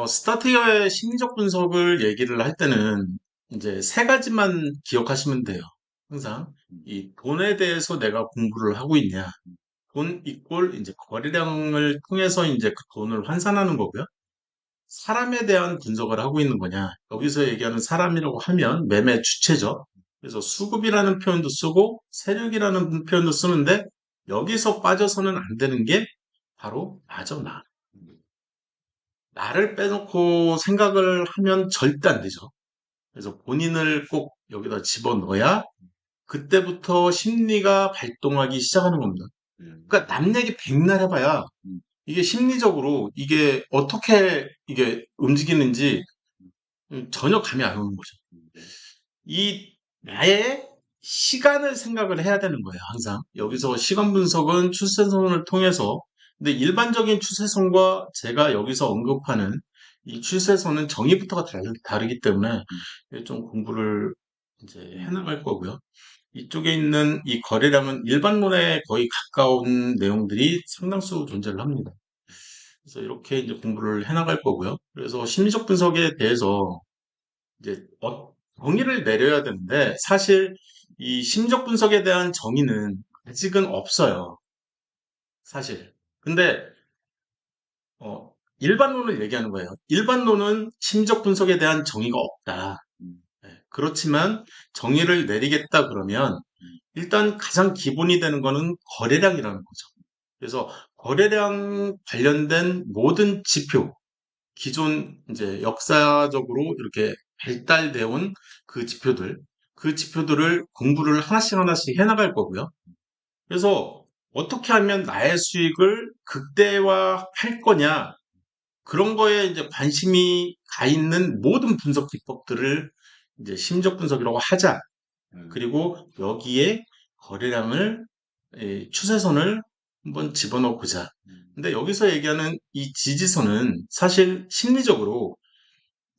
스타트어의 심리적 분석을 얘기를 할 때는 이제 세 가지만 기억하시면 돼요. 항상. 이 돈에 대해서 내가 공부를 하고 있냐. 돈 이꼴 이제 거래량을 통해서 이제 그 돈을 환산하는 거고요. 사람에 대한 분석을 하고 있는 거냐. 여기서 얘기하는 사람이라고 하면 매매 주체죠. 그래서 수급이라는 표현도 쓰고 세력이라는 표현도 쓰는데 여기서 빠져서는 안 되는 게 바로 나죠, 나. 나를 빼놓고 생각을 하면 절대 안 되죠. 그래서 본인을 꼭 여기다 집어넣어야 그때부터 심리가 발동하기 시작하는 겁니다. 그러니까 남 얘기 백날 해봐야 이게 심리적으로 이게 어떻게 이게 움직이는지 전혀 감이 안 오는 거죠. 이 나의 시간을 생각을 해야 되는 거예요, 항상. 여기서 시간 분석은 추세선을 통해서, 근데 일반적인 추세선과 제가 여기서 언급하는 이 추세선은 정의부터가 다르기 때문에 좀 공부를 이제 해나갈 거고요. 이쪽에 있는 이 거래량은 일반론에 거의 가까운 내용들이 상당수 존재를 합니다. 그래서 이렇게 이제 공부를 해나갈 거고요. 그래서 심리적 분석에 대해서 이제 정의를 내려야 되는데 사실 이 심리적 분석에 대한 정의는 아직은 없어요. 사실. 근데 일반론을 얘기하는 거예요. 일반론은 심리적 분석에 대한 정의가 없다. 네, 그렇지만 정의를 내리겠다 그러면 일단 가장 기본이 되는 거는 거래량이라는 거죠. 그래서 거래량 관련된 모든 지표, 기존 이제 역사적으로 이렇게 발달되어 온 그 지표들을 공부를 하나씩 하나씩 해나갈 거고요. 그래서 어떻게 하면 나의 수익을 극대화할 거냐, 그런 거에 이제 관심이 가 있는 모든 분석 기법들을 이제 심적 분석이라고 하자. 그리고 여기에 거래량을, 추세선을 한번 집어넣어 보자. 근데 여기서 얘기하는 이 지지선은 사실 심리적으로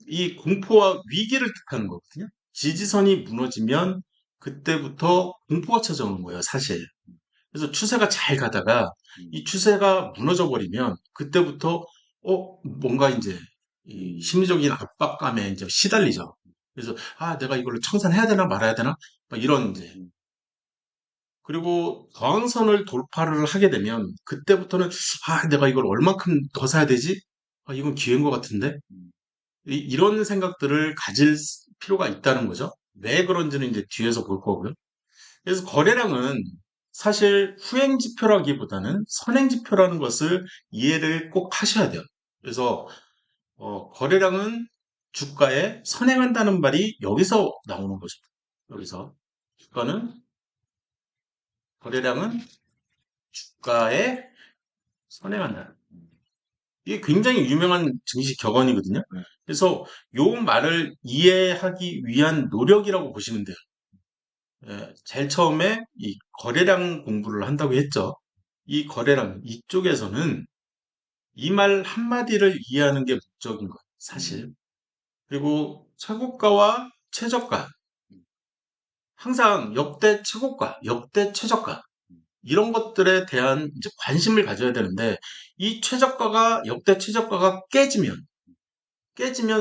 이 공포와 위기를 뜻하는 거거든요. 지지선이 무너지면 그때부터 공포가 찾아오는 거예요, 사실. 그래서 추세가 잘 가다가 이 추세가 무너져 버리면 그때부터 뭔가 이제 이 심리적인 압박감에 이제 시달리죠. 그래서 내가 이걸로 청산해야 되나 말아야 되나? 막 이런 이제 그리고 저항선을 돌파를 하게 되면 그때부터는 내가 이걸 얼만큼 더 사야 되지? 이건 기회인 것 같은데? 이런 생각들을 가질 필요가 있다는 거죠. 왜 그런지는 이제 뒤에서 볼 거고요. 그래서 거래량은 사실 후행 지표라기보다는 선행 지표라는 것을 이해를 꼭 하셔야 돼요. 그래서 거래량은 주가에 선행한다는 말이 여기서 나오는 거죠. 여기서 주가는 거래량은 주가에 선행한다. 이게 굉장히 유명한 증시 격언이거든요. 그래서 요 말을 이해하기 위한 노력이라고 보시면 돼요. 제일 처음에 이 거래량 공부를 한다고 했죠. 이 거래량, 이쪽에서는 이 말 한마디를 이해하는 게 목적인 거예요, 사실. 그리고 최고가와 최저가, 항상 역대 최고가, 역대 최저가, 이런 것들에 대한 이제 관심을 가져야 되는데, 이 최저가가, 역대 최저가가 깨지면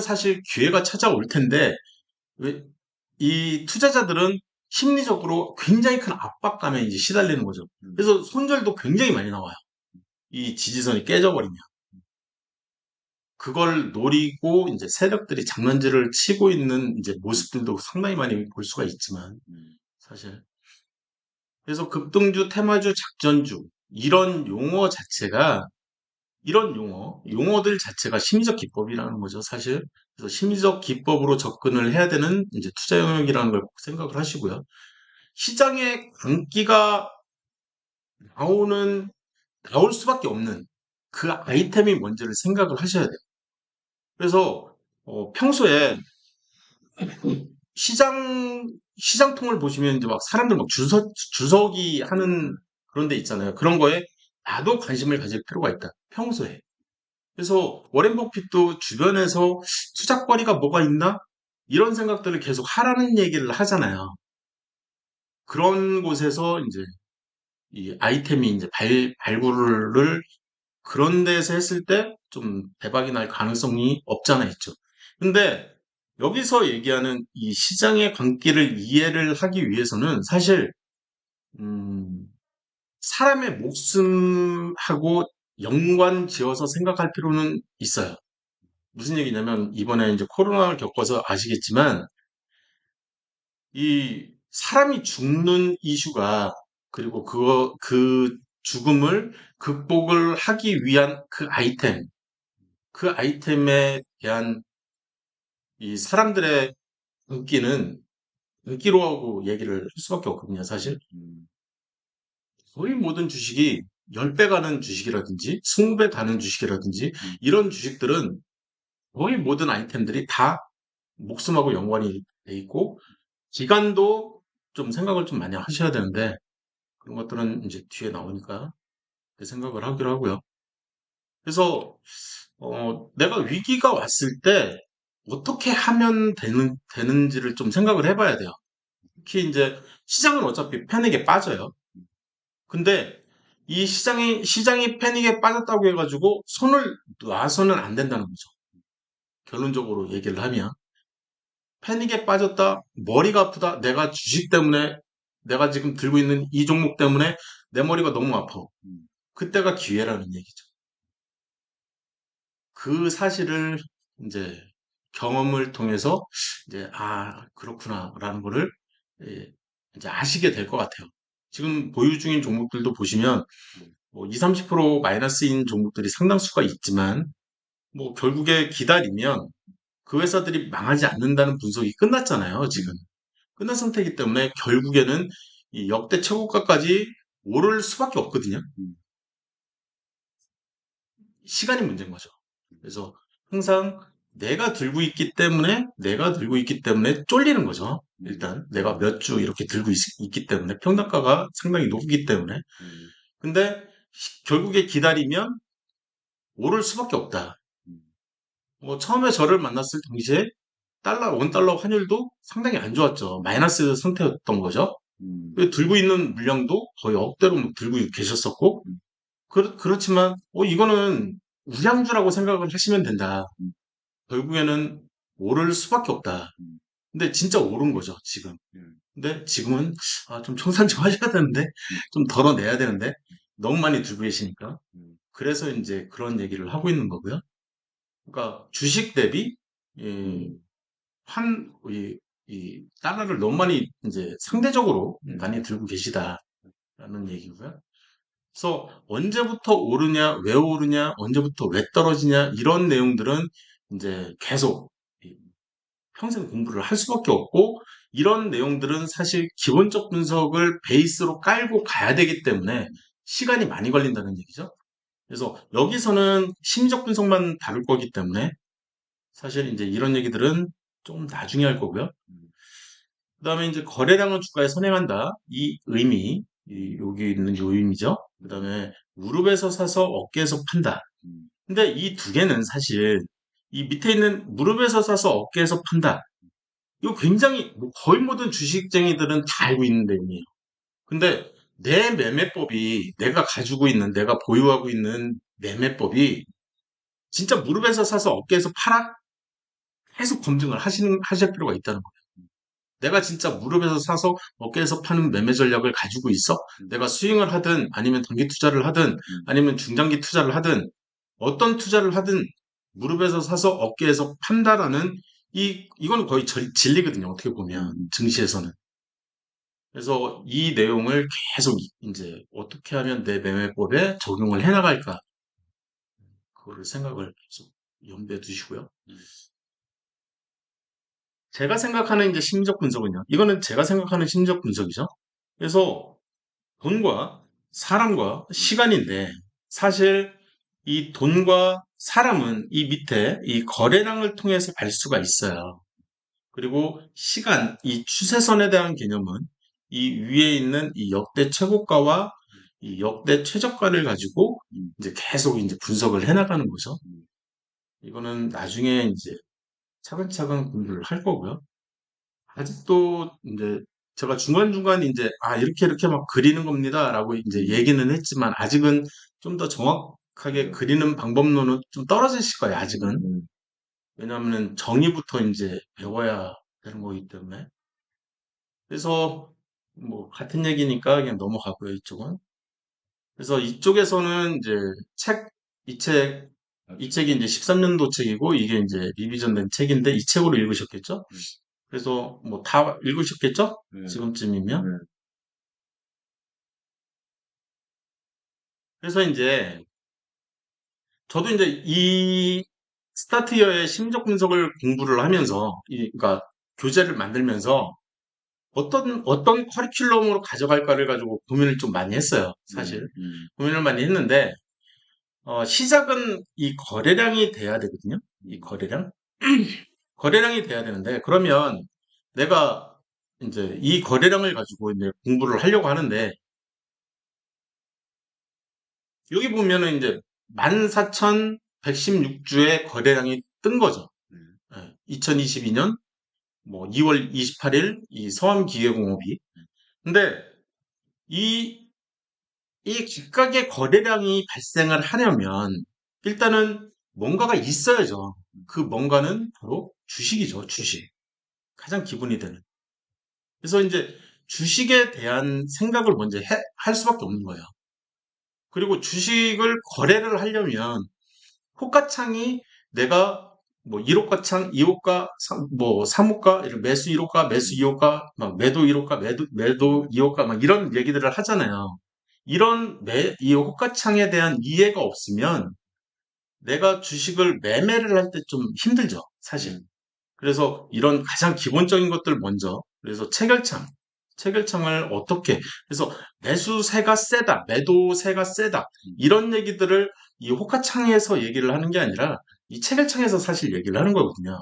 사실 기회가 찾아올 텐데, 이 투자자들은 심리적으로 굉장히 큰 압박감에 이제 시달리는 거죠. 그래서 손절도 굉장히 많이 나와요. 이 지지선이 깨져버리면. 그걸 노리고 이제 세력들이 장난질을 치고 있는 이제 모습들도 상당히 많이 볼 수가 있지만, 사실. 그래서 급등주, 테마주, 작전주, 이런 용어들 자체가 심리적 기법이라는 거죠, 사실. 그래서 심리적 기법으로 접근을 해야 되는 이제 투자 영역이라는 걸 꼭 생각을 하시고요. 시장에 광기가 나오는, 나올 수밖에 없는 그 아이템이 뭔지를 생각을 하셔야 돼요. 그래서, 평소에 시장통을 보시면 이제 막 사람들 막 줄서기 하는 그런 데 있잖아요. 그런 거에 나도 관심을 가질 필요가 있다. 평소에. 그래서 워렌 버핏도 주변에서 투자거리가 뭐가 있나? 이런 생각들을 계속 하라는 얘기를 하잖아요. 그런 곳에서 이제 이 아이템이 이제 발굴을 그런 데서 했을 때 좀 대박이 날 가능성이 없잖아 있죠. 근데 여기서 얘기하는 이 시장의 광기를 이해를 하기 위해서는 사실 음, 사람의 목숨하고 연관 지어서 생각할 필요는 있어요. 무슨 얘기냐면 이번에 이제 코로나를 겪어서 아시겠지만 이 사람이 죽는 이슈가 그리고 그 죽음을 극복을 하기 위한 그 아이템에 대한 이 사람들의 인기로 하고 얘기를 할 수밖에 없거든요, 사실. 거의 모든 주식이 10배 가는 주식이라든지 20배 가는 주식이라든지 이런 주식들은 거의 모든 아이템들이 다 목숨하고 연관이 돼 있고 기간도 좀 생각을 좀 많이 하셔야 되는데 그런 것들은 이제 뒤에 나오니까 그 생각을 하기로 하고요. 그래서 내가 위기가 왔을 때 어떻게 하면 되는지를 좀 생각을 해봐야 돼요. 특히 이제 시장은 어차피 패닉에 빠져요. 근데 이 시장이 패닉에 빠졌다고 해가지고 손을 놔서는 안 된다는 거죠. 결론적으로 얘기를 하면. 패닉에 빠졌다, 머리가 아프다, 내가 주식 때문에, 내가 지금 들고 있는 이 종목 때문에 내 머리가 너무 아파. 그때가 기회라는 얘기죠. 그 사실을 이제 경험을 통해서 이제, 아, 그렇구나라는 거를 예, 이제 아시게 될 것 같아요. 지금 보유 중인 종목들도 보시면 뭐 2, 30% 마이너스인 종목들이 상당수가 있지만 뭐 결국에 기다리면 그 회사들이 망하지 않는다는 분석이 끝났잖아요, 지금. 끝난 상태이기 때문에 결국에는 이 역대 최고가까지 오를 수밖에 없거든요. 시간이 문제인 거죠. 그래서 항상 내가 들고 있기 때문에 쫄리는 거죠. 일단 내가 몇 주 이렇게 들고 기 때문에 평단가가 상당히 높기 때문에. 근데 결국에 기다리면 오를 수밖에 없다. 뭐 처음에 저를 만났을 당시에 원 달러 환율도 상당히 안 좋았죠. 마이너스 상태였던 거죠. 들고 있는 물량도 거의 억대로 들고 계셨었고, 그렇지만, 이거는 우량주라고 생각을 하시면 된다. 결국에는 오를 수밖에 없다. 근데 진짜 오른 거죠, 지금. 근데 지금은, 아, 좀 청산 좀 하셔야 되는데, 좀 덜어내야 되는데, 너무 많이 들고 계시니까. 그래서 이제 그런 얘기를 하고 있는 거고요. 그러니까 주식 대비, 이, 이 달러를 너무 많이 이제 상대적으로 많이 들고 계시다라는 얘기고요. 그래서 언제부터 오르냐, 왜 오르냐, 언제부터 왜 떨어지냐 이런 내용들은 이제 계속 평생 공부를 할 수밖에 없고 이런 내용들은 사실 기본적 분석을 베이스로 깔고 가야 되기 때문에 시간이 많이 걸린다는 얘기죠. 그래서 여기서는 심리적 분석만 다룰 거기 때문에 사실 이제 이런 얘기들은 좀 나중에 할 거고요. 그다음에 이제 거래량은 주가에 선행한다. 이 의미, 여기 있는 요 의미죠. 그다음에 무릎에서 사서 어깨에서 판다. 근데 이 두 개는 사실 이 밑에 있는 무릎에서 사서 어깨에서 판다. 이거 굉장히 뭐 거의 모든 주식쟁이들은 다 알고 있는 내용이에요. 근데 내 매매법이 내가 보유하고 있는 매매법이 진짜 무릎에서 사서 어깨에서 팔아? 계속 검증을 하실 필요가 있다는 거예요. 내가 진짜 무릎에서 사서 어깨에서 파는 매매 전략을 가지고 있어? 내가 스윙을 하든 아니면 단기 투자를 하든 아니면 중장기 투자를 하든 어떤 투자를 하든 무릎에서 사서 어깨에서 판다라는 이건 거의 진리거든요. 어떻게 보면 증시에서는. 그래서 이 내용을 계속 이제 어떻게 하면 내 매매법에 적용을 해 나갈까 그거를 생각을 계속 염두에 두시고요. 제가 생각하는 이제 심리적 분석은요. 이거는 제가 생각하는 심리적 분석이죠. 그래서 돈과 사람과 시간인데 사실 이 돈과 사람은 이 밑에 이 거래량을 통해서 알 수가 있어요. 그리고 시간, 이 추세선에 대한 개념은 이 위에 있는 이 역대 최고가와 이 역대 최저가를 가지고 이제 계속 이제 분석을 해 나가는 거죠. 이거는 나중에 이제 차근차근 공부를 할 거고요. 아직도 이제 제가 중간중간 이제 이렇게 막 그리는 겁니다라고 이제 얘기는 했지만 아직은 좀 더 그리는 방법론은 좀 떨어지실 거예요, 아직은. 왜냐하면 정의부터 이제 배워야 되는 거기 때문에. 그래서 뭐 같은 얘기니까 그냥 넘어가고요, 이쪽은. 그래서 이쪽에서는 이제 책, 이 책, 이 책이 이제 13년도 책이고 이게 이제 리비전된 책인데 이 책으로 읽으셨겠죠? 그래서 뭐 다 읽으셨겠죠? 지금쯤이면. 그래서 이제 저도 이제 이 스타트이어의 심리적 분석을 공부를 하면서, 그러니까 교재를 만들면서 어떤 커리큘럼으로 가져갈까를 가지고 고민을 좀 많이 했어요, 사실. 고민을 많이 했는데, 시작은 이 거래량이 돼야 되거든요. 이 거래량. 거래량이 돼야 되는데, 그러면 내가 이제 이 거래량을 가지고 이제 공부를 하려고 하는데, 여기 보면은 이제 14,116주의 거래량이 뜬 거죠. 2022년 뭐 2월 28일 이 서암기계공업이. 근데 이, 이 각각의 거래량이 발생을 하려면 일단은 뭔가가 있어야죠. 그 뭔가는 바로 주식이죠, 주식. 가장 기본이 되는. 그래서 이제 주식에 대한 생각을 먼저 할 수밖에 없는 거예요. 그리고 주식을 거래를 하려면 호가창이 내가 뭐 1호가창, 2호가, 뭐 3호가, 이런 매수 1호가, 매수 2호가, 막 매도 1호가, 매도 2호가, 막 이런 얘기들을 하잖아요. 이 호가창에 대한 이해가 없으면 내가 주식을 매매를 할 때 좀 힘들죠, 사실. 그래서 이런 가장 기본적인 것들 먼저, 그래서 체결창을 어떻게, 그래서 매수세가 세다, 매도세가 세다, 이런 얘기들을 이 호가창에서 얘기를 하는 게 아니라 이 체결창에서 사실 얘기를 하는 거거든요.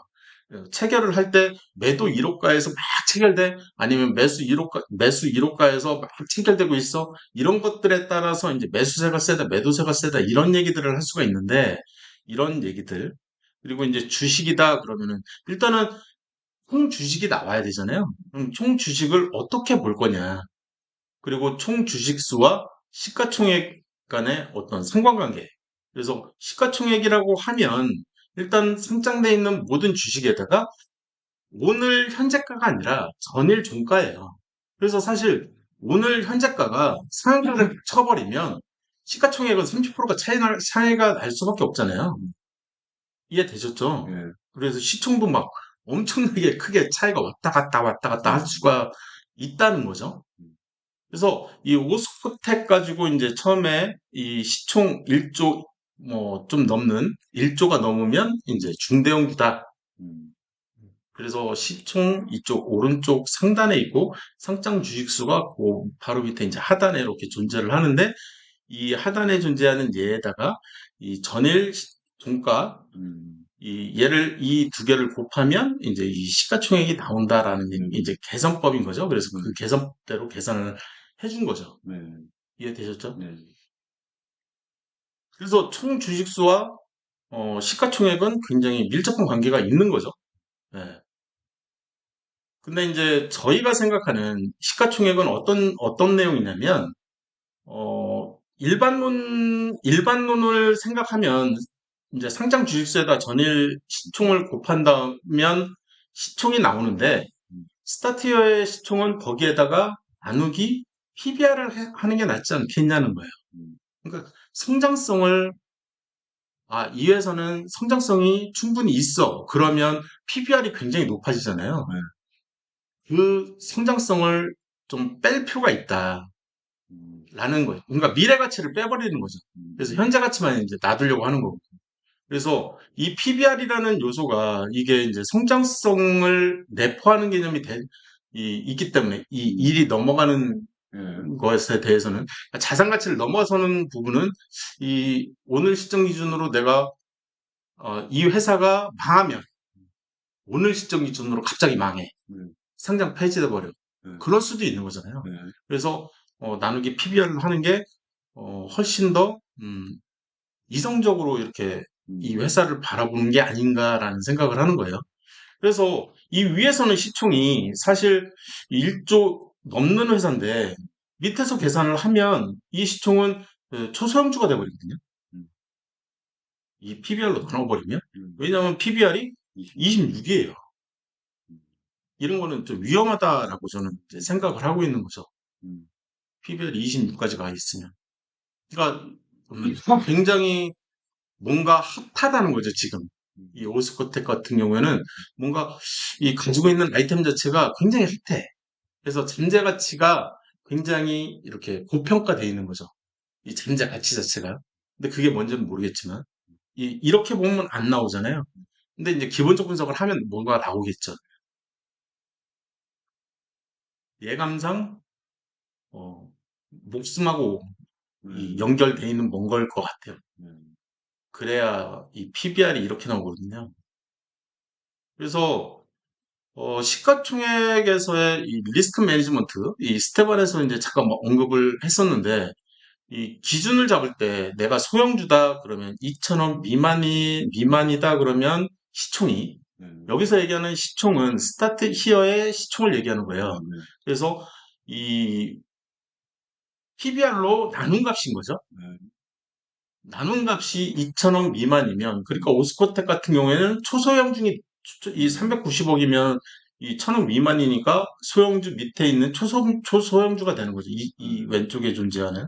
체결을 할 때 매도 1호가에서 막 체결돼? 아니면 매수 1호가에서 막 체결되고 있어? 이런 것들에 따라서 이제 매수세가 세다, 매도세가 세다, 이런 얘기들을 할 수가 있는데, 이런 얘기들. 그리고 이제 주식이다 그러면은, 일단은 총 주식이 나와야 되잖아요. 그럼 총 주식을 어떻게 볼 거냐. 그리고 총 주식수와 시가총액 간의 어떤 상관관계. 그래서 시가총액이라고 하면 일단 상장돼 있는 모든 주식에다가 오늘 현재가가 아니라 전일 종가예요. 그래서 사실 오늘 현재가가 상한가를 쳐버리면 시가총액은 30%가 차이가 날 수밖에 없잖아요. 이해되셨죠? 그래서 시총도 막 엄청나게 크게 차이가 왔다 갔다 할 수가 있다는 거죠. 그래서 이 오스코텍 가지고 이제 처음에 이 시총 1조 뭐 좀 넘는 1조가 넘으면 이제 중대형주다. 그래서 시총 이쪽 오른쪽 상단에 있고 상장 주식수가 그 바로 밑에 이제 하단에 이렇게 존재를 하는데, 이 하단에 존재하는 얘에다가 이 전일 종가, 이 두 개를 곱하면 이제 이 시가총액이 나온다라는 이제 계산법인 거죠. 그래서 그 계산대로 계산을 해준 거죠. 이해되셨죠? 그래서 총 주식수와 시가총액은 굉장히 밀접한 관계가 있는 거죠. 네. 근데 이제 저희가 생각하는 시가총액은 어떤 내용이냐면, 일반론을 생각하면 이제 상장 주식수에다 전일 시총을 곱한다면 시총이 나오는데, 스타트이어의 시총은 거기에다가 나누기 PBR을 하는 게 낫지 않겠냐는 거예요. 그러니까 성장성을, 이 회사는 성장성이 충분히 있어. 그러면 PBR이 굉장히 높아지잖아요. 그 성장성을 좀 뺄 필요가 있다. 라는 거예요. 그러니까 미래 가치를 빼버리는 거죠. 그래서 현재 가치만 이제 놔두려고 하는 거고. 그래서 이 PBR이라는 요소가 이게 이제 성장성을 내포하는 개념이 있기 때문에 이 일이 넘어가는 것에 대해서는, 그러니까 자산 가치를 넘어서는 부분은 이 오늘 시점 기준으로 내가 이 회사가 망하면 오늘 시점 기준으로 갑자기 망해. 상장 폐지돼 버려. 그럴 수도 있는 거잖아요. 그래서 나누기 PBR을 하는 게 훨씬 더 이성적으로 이렇게 이 회사를 바라보는 게 아닌가라는 생각을 하는 거예요. 그래서 이 위에서는 시총이 사실 1조 넘는 회사인데 밑에서 계산을 하면 이 시총은 초소형주가 돼버리거든요. 이 PBR로 나눠버리면, 왜냐하면 PBR이 26이에요. 이런 거는 좀 위험하다라고 저는 이제 생각을 하고 있는 거죠. PBR이 26까지 가 있으면. 그러니까 굉장히 뭔가 핫하다는 거죠, 지금. 이 오스코텍 같은 경우에는 뭔가 이 가지고 있는 아이템 자체가 굉장히 핫해. 그래서 잠재 가치가 굉장히 이렇게 고평가되어 있는 거죠. 이 잠재 가치 자체가. 근데 그게 뭔지는 모르겠지만, 이렇게 보면 안 나오잖아요. 근데 이제 기본적 분석을 하면 뭔가 나오겠죠. 예감상, 목숨하고 연결돼 있는 뭔가일 것 같아요. 그래야 이 PBR이 이렇게 나오거든요. 그래서 시가총액에서의 이 리스크 매니지먼트, 이 스테반에서 이제 잠깐 뭐 언급을 했었는데, 이 기준을 잡을 때 내가 소형주다 그러면 2천원 미만이다 그러면 시총이, 여기서 얘기하는 시총은 스타트 히어의 시총을 얘기하는 거예요. 그래서 이 PBR로 나눈 값인 거죠. 나눈 값이 2천억 미만이면, 그러니까 오스코텍 같은 경우에는 초소형 중에 이 390억이면 이 1,000억 미만이니까 소형주 밑에 있는 초소형주가 되는 거죠. 이 왼쪽에 존재하는.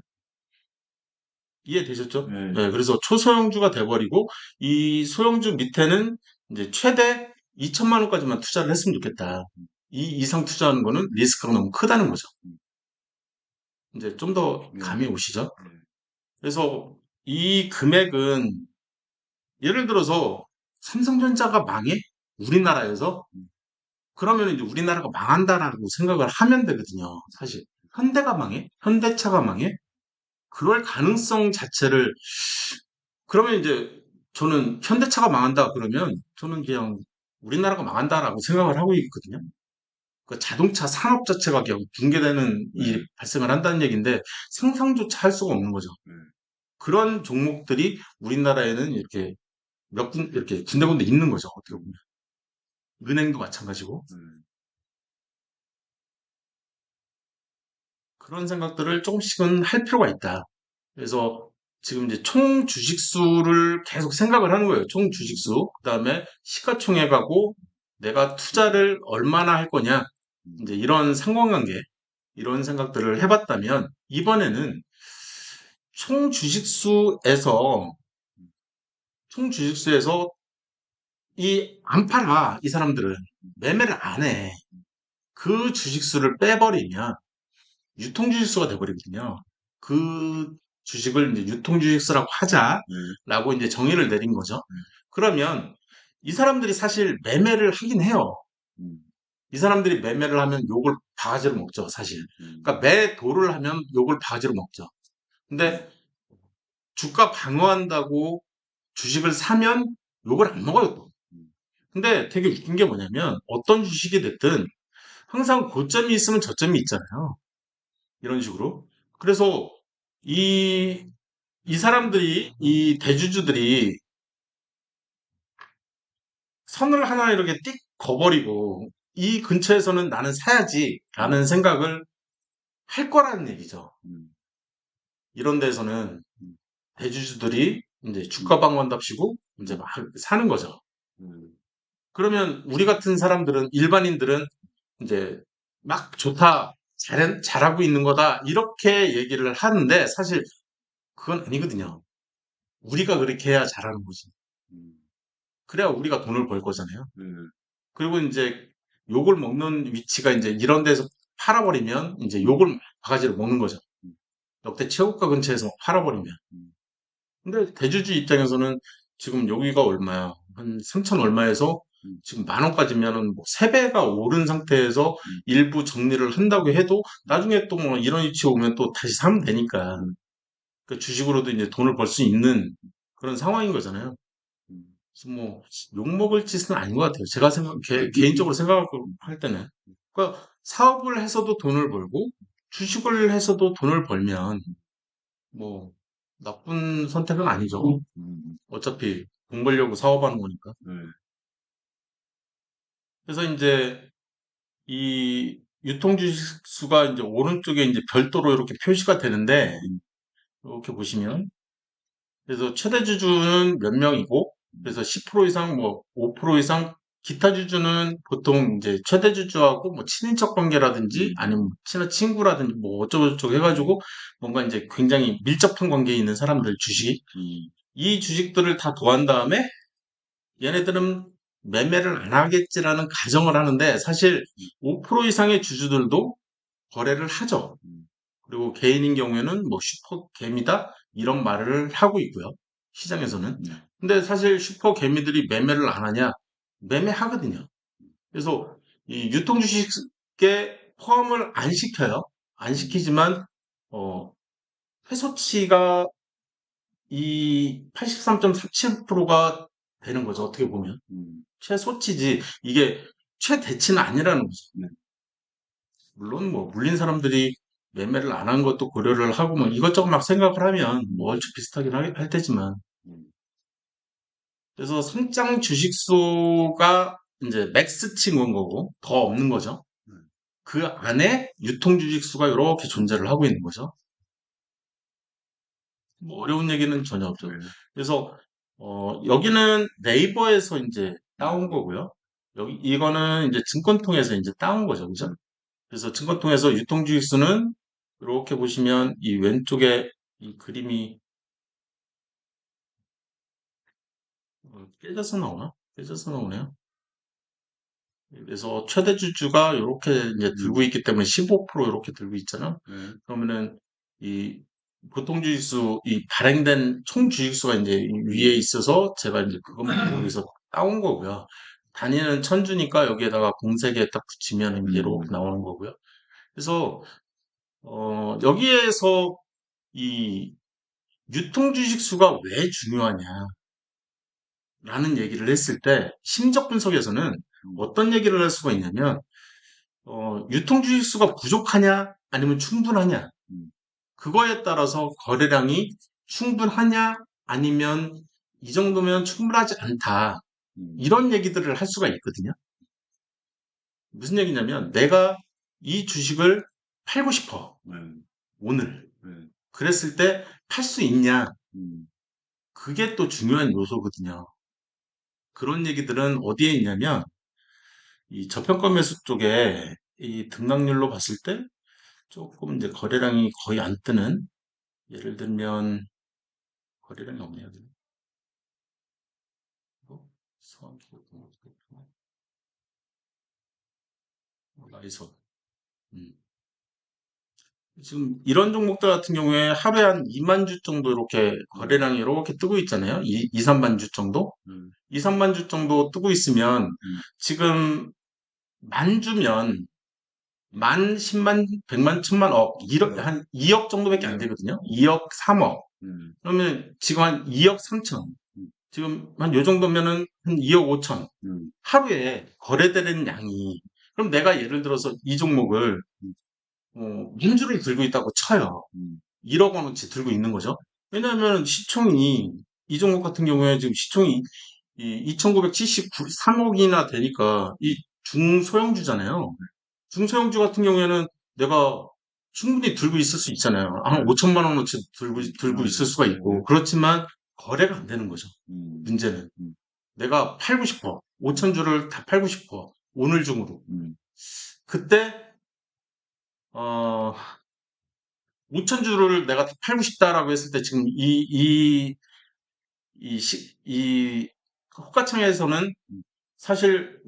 이해되셨죠? 네, 그래서 초소형주가 돼버리고 이 소형주 밑에는 이제 최대 2천만 원까지만 투자를 했으면 좋겠다. 이 이상 투자하는 거는 리스크가 너무 크다는 거죠. 이제 좀 더 감이 오시죠? 그래서 이 금액은 예를 들어서 삼성전자가 망해? 우리나라에서? 그러면 이제 우리나라가 망한다라고 생각을 하면 되거든요. 사실. 현대가 망해? 현대차가 망해? 그럴 가능성 자체를, 그러면 이제 저는 현대차가 망한다 그러면 저는 그냥 우리나라가 망한다라고 생각을 하고 있거든요. 그 자동차 산업 자체가 그냥 붕괴되는 일이 발생을 한다는 얘기인데 상상조차 할 수가 없는 거죠. 그런 종목들이 우리나라에는 이렇게 이렇게 군데군데 있는 거죠. 어떻게 보면. 은행도 마찬가지고. 그런 생각들을 조금씩은 할 필요가 있다. 그래서 지금 이제 총 주식수를 계속 생각을 하는 거예요. 총 주식수. 그다음에 시가총액하고 내가 투자를 얼마나 할 거냐. 이제 이런 상관관계, 이런 생각들을 해봤다면 이번에는 총 주식수에서 총 주식수에서 이 안 팔아. 이 사람들은 매매를 안 해. 그 주식수를 빼버리면 유통주식수가 돼버리거든요. 그 주식을 이제 유통주식수라고 하자라고 이제 정의를 내린 거죠. 그러면 이 사람들이 사실 매매를 하긴 해요. 이 사람들이 매매를 하면 욕을 바가지로 먹죠, 사실. 그러니까 매도를 하면 욕을 바가지로 먹죠. 근데 주가 방어한다고 주식을 사면 욕을 안 먹어요, 또. 근데 되게 웃긴 게 뭐냐면 어떤 주식이 됐든 항상 고점이 있으면 저점이 있잖아요. 이런 식으로. 그래서 이, 이 사람들이, 이 대주주들이 선을 하나 이렇게 띡 거버리고 이 근처에서는 나는 사야지 라는 생각을 할 거라는 얘기죠. 이런 데서는 대주주들이 이제 주가 방어한답시고 이제 막 사는 거죠. 그러면 우리 같은 사람들은, 일반인들은 이제 막 좋다, 잘하고 있는 거다, 이렇게 얘기를 하는데 사실 그건 아니거든요. 우리가 그렇게 해야 잘하는 거지. 그래야 우리가 돈을 벌 거잖아요. 그리고 이제 욕을 먹는 위치가 이제 이런 데서 팔아버리면 이제 욕을 바가지로 먹는 거죠. 역대 최고가 근처에서 팔아버리면. 근데 대주주 입장에서는 지금 여기가 얼마야? 한 3천 얼마에서 지금 만 원까지면은 뭐 3배가 오른 상태에서 일부 정리를 한다고 해도 나중에 또 뭐 이런 위치 오면 또 다시 사면 되니까. 그 주식으로도 이제 돈을 벌 수 있는 그런 상황인 거잖아요. 그래서 뭐 욕먹을 짓은 아닌 것 같아요. 제가 개인적으로 생각할 때는. 그러니까 사업을 해서도 돈을 벌고 주식을 해서도 돈을 벌면 뭐 나쁜 선택은 아니죠. 어차피 돈 벌려고 사업하는 거니까. 그래서 이제 이 유통주식수가 이제 오른쪽에 이제 별도로 이렇게 표시가 되는데 이렇게 보시면 그래서 최대 주주는 몇 명이고, 그래서 10% 이상, 뭐, 5% 이상, 기타 주주는 보통 이제 최대 주주하고 뭐 친인척 관계라든지 아니면 친한 친구라든지 뭐 어쩌고저쩌고 해가지고 뭔가 이제 굉장히 밀접한 관계에 있는 사람들 주식, 이 주식들을 다 더한 다음에 얘네들은 매매를 안 하겠지라는 가정을 하는데 사실 5% 이상의 주주들도 거래를 하죠. 그리고 개인인 경우에는 뭐 슈퍼개미다 이런 말을 하고 있고요. 시장에서는. 근데 사실 슈퍼개미들이 매매를 안 하냐? 매매하거든요. 그래서 이 유통주식에 포함을 안 시켜요. 안 시키지만 회소치가 이 83.37%가 되는 거죠. 어떻게 보면. 최소치지 이게 최대치는 아니라는 거죠. 물론 뭐 물린 사람들이 매매를 안 한 것도 고려를 하고 뭐 이것저것 막 생각을 하면 뭐 얼추 비슷하긴 할 테지만 그래서 선장 주식수가 이제 맥스치인 거고 더 없는 거죠. 그 안에 유통 주식수가 이렇게 존재를 하고 있는 거죠. 뭐 어려운 얘기는 전혀 없죠. 그래서 여기는 네이버에서 이제 따온 거고요. 여기 이거는 이제 증권통해서 이제 따온 거죠, 그죠? 그래서 증권통해서 유통주식수는 이렇게 보시면 이 왼쪽에 이 그림이 깨져서 나오나? 깨져서 나오네요. 그래서 최대 주주가 이렇게 이제 들고 있기 때문에 15% 이렇게 들고 있잖아. 그러면은 이 보통 주식수 이 발행된 총 주식수가 이제 위에 있어서 제가 이제 그것만 여기서 따온 거고요. 단위는 천주니까 여기에다가 공세기에 딱 붙이면 이제 이렇게 나오는 거고요. 그래서 여기에서 이 유통 주식수가 왜 중요하냐라는 얘기를 했을 때 심적 분석에서는 어떤 얘기를 할 수가 있냐면 유통 주식수가 부족하냐 아니면 충분하냐 그거에 따라서 거래량이 충분하냐 아니면 이 정도면 충분하지 않다 이런 얘기들을 할 수가 있거든요. 무슨 얘기냐면 내가 이 주식을 팔고 싶어 오늘 그랬을 때 팔 수 있냐 그게 또 중요한 요소거든요. 그런 얘기들은 어디에 있냐면 이 저평가 매수 쪽에 이 등락률로 봤을 때 조금 이제 거래량이 거의 안 뜨는 예를 들면 거래량이 없네요. 라이선. 음. 지금 이런 종목들 같은 경우에 하루에 한 2만 주 정도 이렇게 거래량이 이렇게 뜨고 있잖아요. 2, 3만 주 정도? 2, 3만 주 정도 뜨고 있으면 지금 만 주면 만, 10만, 100만, 1000만, 억, 1억, 한 2억 정도밖에 안 되거든요. 2억, 3억. 그러면 지금 한 2억 3천. 지금 한 요 정도면은 한 2억 5천. 하루에 거래되는 양이. 그럼 내가 예를 들어서 이 종목을 민주를 들고 있다고 쳐요. 1억 원어치 들고 있는 거죠. 왜냐하면 시총이 이 종목 같은 경우에 지금 시총이 이 2,973억이나 되니까 이 중소형주잖아요. 중소형주 같은 경우에는 내가 충분히 들고 있을 수 있잖아요. 한 5천만 원어치 들고 있을 수가 있고 그렇지만 거래가 안 되는 거죠. 문제는 내가 팔고 싶어. 5천 주를 다 팔고 싶어. 오늘 중으로. 그때 어 5천 주를 내가 다 팔고 싶다라고 했을 때 지금 이 호가창에서는 사실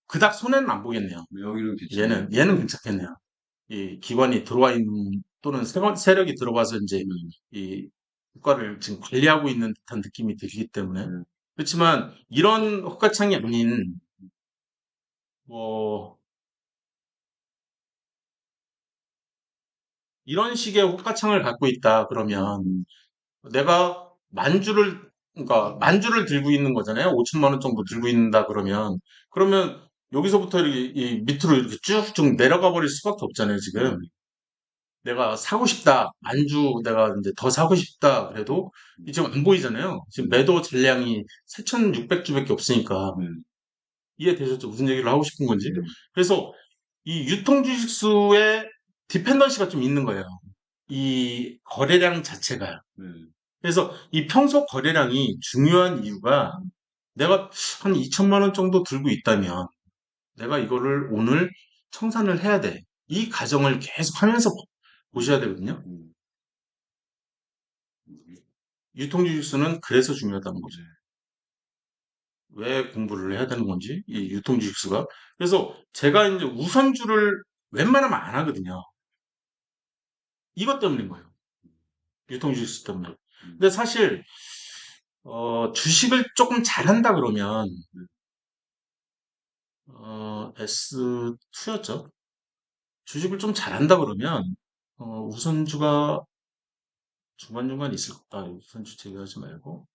그닥 손해는 안 보겠네요. 여기는 괜찮아요. 얘는 괜찮겠네요. 이 기관이 들어와 있는 또는 세력이 들어와서 이제 이 국가를 지금 관리하고 있는 듯한 느낌이 들기 때문에 그렇지만 이런 호가창이 아닌 뭐 이런 식의 호가창을 갖고 있다 그러면 내가 만주를 그러니까 만주를 들고 있는 거잖아요. 5천만 원 정도 들고 있는다 그러면 여기서부터 이렇게 이 밑으로 이렇게 쭉쭉 내려가 버릴 수밖에 없잖아요, 지금. 내가 사고 싶다. 안주 내가 이제 더 사고 싶다. 그래도 지금 안 보이잖아요. 지금 매도 잔량이 4,600주밖에 없으니까. 이해되셨죠? 무슨 얘기를 하고 싶은 건지. 그래서 이 유통주식수의 디펜던시가 좀 있는 거예요. 이 거래량 자체가. 그래서 이 평소 거래량이 중요한 이유가 내가 한 2천만 원 정도 들고 있다면 내가 이거를 오늘 청산을 해야 돼. 이 과정을 계속 하면서 보셔야 되거든요. 유통주식수는 그래서 중요하다는 거죠. 왜 공부를 해야 되는 건지, 이 유통주식수가. 그래서 제가 이제 우선주를 웬만하면 안 하거든요. 이것 때문인 거예요. 유통주식수 때문에. 근데 사실, 주식을 조금 잘한다 그러면, S2였죠. 주식을 좀 잘한다 그러면, 우선주가 중간중간 있을, 우선주 제외하지 말고,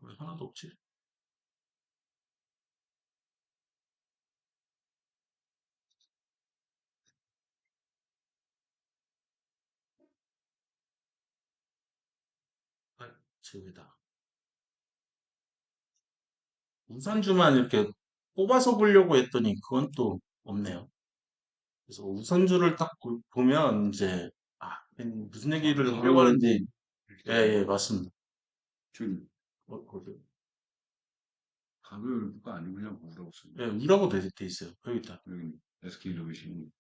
왜 하나도 없지? 제외다. 우선주만 이렇게 뽑아서 보려고 했더니 그건 또 없네요. 그래서 우선주를 딱 보면 이제 아 무슨 얘기를 하려고 하는지 예, 예, 맞습니다. 지금 어디 가격가 아니고 그냥 우라고 써요. 예, 우라고 돼 있어요. 여기 있다. 여기 SK이노베이션이.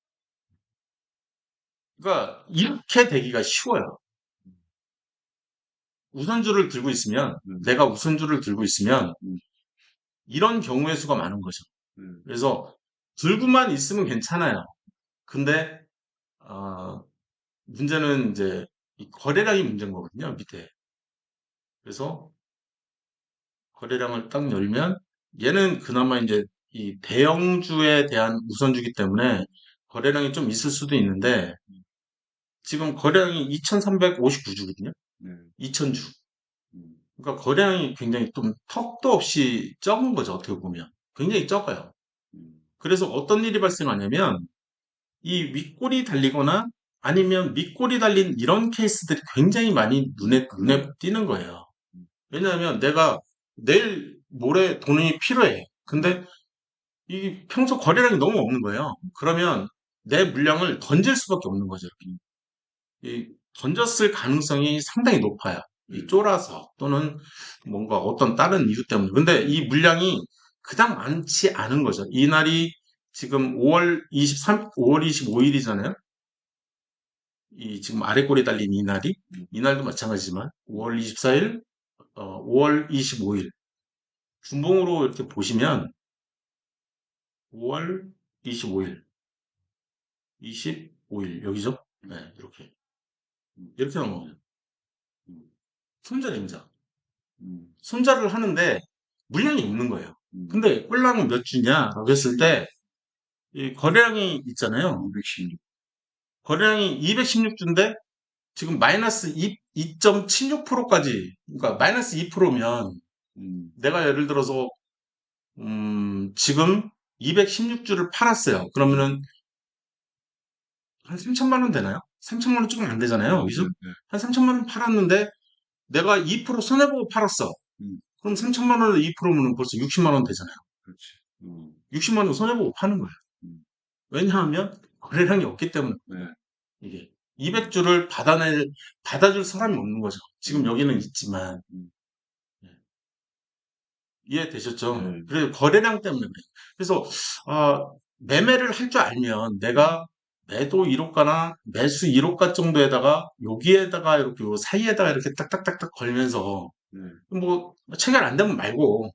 그러니까 이렇게 되기가 쉬워요. 우선주를 들고 있으면 내가 우선주를 들고 있으면 이런 경우의 수가 많은 거죠. 그래서 들고만 있으면 괜찮아요. 근데 문제는 이제 이 거래량이 문제인 거거든요. 밑에. 그래서 거래량을 딱 열면 얘는 그나마 이제 이 대형주에 대한 우선주기 때문에 거래량이 좀 있을 수도 있는데 지금 거래량이 2359주거든요. 2000주. 그러니까 거래량이 굉장히 좀 턱도 없이 적은 거죠. 어떻게 보면. 굉장히 적어요. 그래서 어떤 일이 발생하냐면 이 윗골이 달리거나 아니면 밑골이 달린 이런 케이스들이 굉장히 많이 눈에 띄는 거예요. 왜냐하면 내가 내일 모레 돈이 필요해. 근데 이 평소 거래량이 너무 없는 거예요. 그러면 내 물량을 던질 수밖에 없는 거죠. 이 던졌을 가능성이 상당히 높아요. 이 쫄아서 또는 뭔가 어떤 다른 이유 때문에. 근데 이 물량이 그닥 많지 않은 거죠. 이날이 지금 5월 25일이잖아요. 이 지금 아래 꼬리 달린 이날이 이날도 마찬가지지만 5월 24일, 5월 25일 분봉으로 이렇게 보시면 5월 25일, 25일 여기죠? 네, 이렇게 나오면 손절입니다. 손절을 하는데 물량이 없는 거예요. 근데 꼴랑은 몇 주냐라고 했을 때 이 거래량이 있잖아요. 216. 거래량이 216주인데 지금 마이너스 2.76%까지 그러니까 마이너스 2%면 내가 예를 들어서 지금 216주를 팔았어요. 그러면은 한 3천만 원 되나요? 3천만 원 조금 안 되잖아요. 그죠? 한 3천만 원 팔았는데 내가 2% 손해보고 팔았어. 그럼 3천만 원을 2%면 벌써 60만 원 되잖아요. 그렇지. 60만 원 손해보고 파는 거예요. 왜냐하면 거래량이 없기 때문에 네. 이게 200주를 받아줄 사람이 없는 거죠. 지금 여기는 있지만 이해되셨죠? 네. 그래서 거래량 때문에 그래요. 그래서 매매를 할 줄 알면 내가 매도 1호가나 매수 1호가 정도에다가 여기에다가 이렇게 요 사이에다가 이렇게 딱딱딱딱 걸면서 뭐 체결 안 되면 말고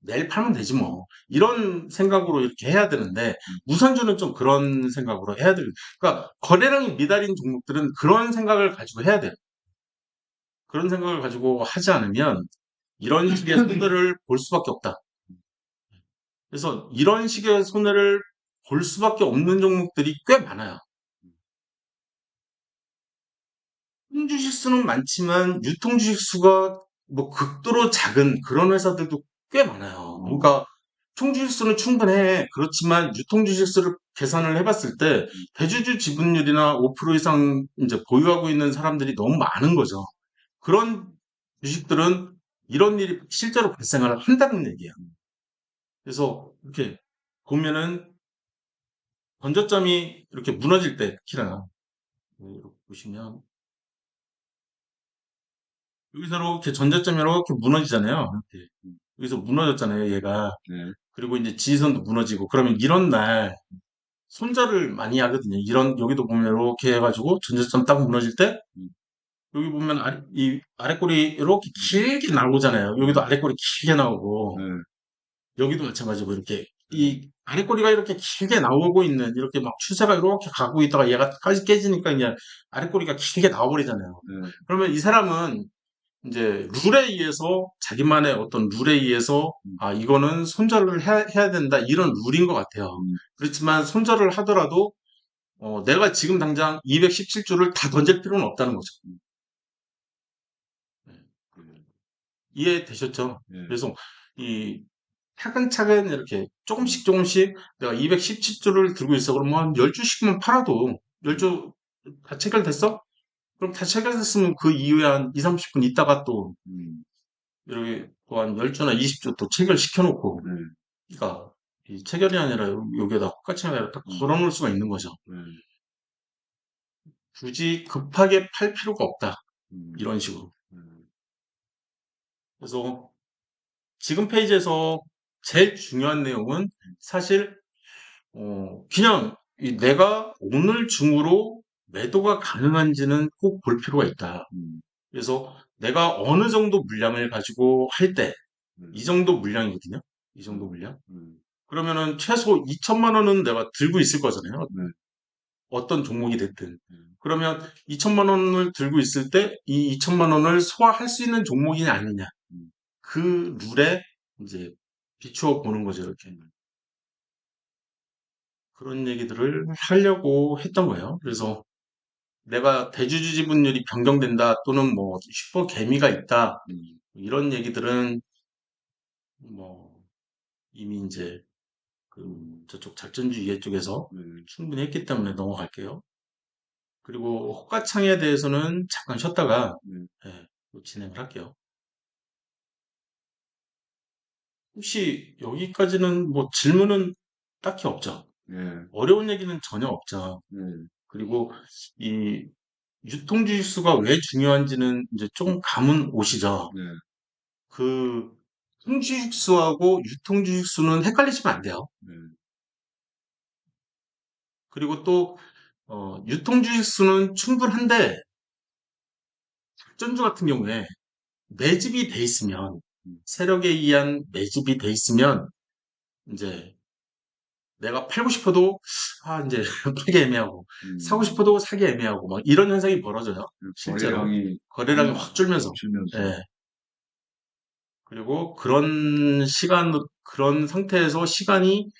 내일 팔면 되지 뭐 이런 생각으로 이렇게 해야 되는데 우선주는 좀 그런 생각으로 해야 돼요. 그러니까 거래량이 미달인 종목들은 그런 생각을 가지고 해야 돼요. 그런 생각을 가지고 하지 않으면 이런 식의 손해를 볼 수밖에 없다. 그래서 이런 식의 손해를 볼 수밖에 없는 종목들이 꽤 많아요. 주식 수는 많지만 유통 주식 수가 뭐 극도로 작은 그런 회사들도 꽤 많아요. 그러니까 총 주식 수는 충분해. 그렇지만 유통 주식 수를 계산을 해봤을 때 대주주 지분율이나 5% 이상 이제 보유하고 있는 사람들이 너무 많은 거죠. 그런 주식들은 이런 일이 실제로 발생을 한다는 얘기예요. 그래서 이렇게 보면은 전저점이 이렇게 무너질 때, 특히나, 이렇게 보시면, 여기서 이렇게 전저점이 이렇게 무너지잖아요. 이렇게. 여기서 무너졌잖아요, 얘가. 네. 그리고 이제 지지선도 무너지고, 그러면 이런 날, 손절을 많이 하거든요. 이런, 여기도 보면 이렇게 해가지고, 전저점 딱 무너질 때, 음. 여기 보면 이 아랫골이 이렇게 길게 나오잖아요. 여기도 아랫골이 길게 나오고, 네. 여기도 마찬가지고, 이렇게, 이 아랫골이가 이렇게 길게 나오고 있는, 이렇게 막 추세가 이렇게 가고 있다가 얘가까지 깨지니까 이제 아랫골이가 길게 나와버리잖아요. 네. 그러면 이 사람은 이제 룰에 의해서, 자기만의 어떤 룰에 의해서, 아, 이거는 손절을 해야 된다, 이런 룰인 것 같아요. 그렇지만 손절을 하더라도, 내가 지금 당장 217주를 다 던질 필요는 없다는 거죠. 네. 이해되셨죠? 네. 그래서 이 차근차근 이렇게 조금씩 조금씩 내가 217주를 들고 있어. 그러면 한 10주씩만 팔아도 10주 다 체결됐어? 그럼 다 체결됐으면 그 이후에 한 2, 30분 있다가 또 이렇게 또 한 10주나 20주 또 체결시켜 놓고, 그러니까 이 체결이 아니라 여기에다 똑같이 아니라 딱 걸어 놓을 수가 있는 거죠. 굳이 급하게 팔 필요가 없다. 이런 식으로. 그래서 지금 페이지에서 제일 중요한 내용은 사실 그냥 내가 오늘 중으로 매도가 가능한지는 꼭 볼 필요가 있다. 그래서 내가 어느 정도 물량을 가지고 할 때, 이 정도 물량이거든요. 이 정도 물량. 그러면은 최소 2천만 원은 내가 들고 있을 거잖아요. 어떤 종목이 됐든. 그러면 2천만 원을 들고 있을 때 이 2천만 원을 소화할 수 있는 종목이냐 아니냐. 그 룰에 이제 비추어 보는 거죠, 이렇게. 그런 얘기들을 하려고 했던 거예요. 그래서 내가 대주주 지분율이 변경된다 또는 뭐 슈퍼 개미가 있다 이런 얘기들은 뭐 이미 이제 그 저쪽 작전주의 쪽에서 충분히 했기 때문에 넘어갈게요. 그리고 호가창에 대해서는 잠깐 쉬었다가 예, 또 진행을 할게요. 혹시 여기까지는 뭐 질문은 딱히 없죠? 어려운 얘기는 전혀 없죠. 그리고 이 유통주식수가 왜 중요한지는 이제 좀 감은 오시죠? 그 통주식수하고 유통주식수는 헷갈리시면 안 돼요. 그리고 또 유통주식수는 충분한데 작전주 같은 경우에 매집이 돼 있으면, 세력에 의한 매집이 돼 있으면 이제 내가 팔고 싶어도 아 이제 팔기 애매하고, 사고 싶어도 사기 애매하고 막 이런 현상이 벌어져요. 실제로 거래량이 확 줄면서. 예. 그리고 그런 상태에서 시간이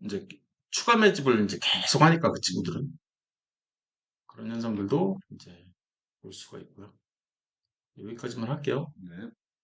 이제 추가 매집을 이제 계속 하니까 그 친구들은 그런 현상들도 이제 볼 수가 있고요. 여기까지만 할게요.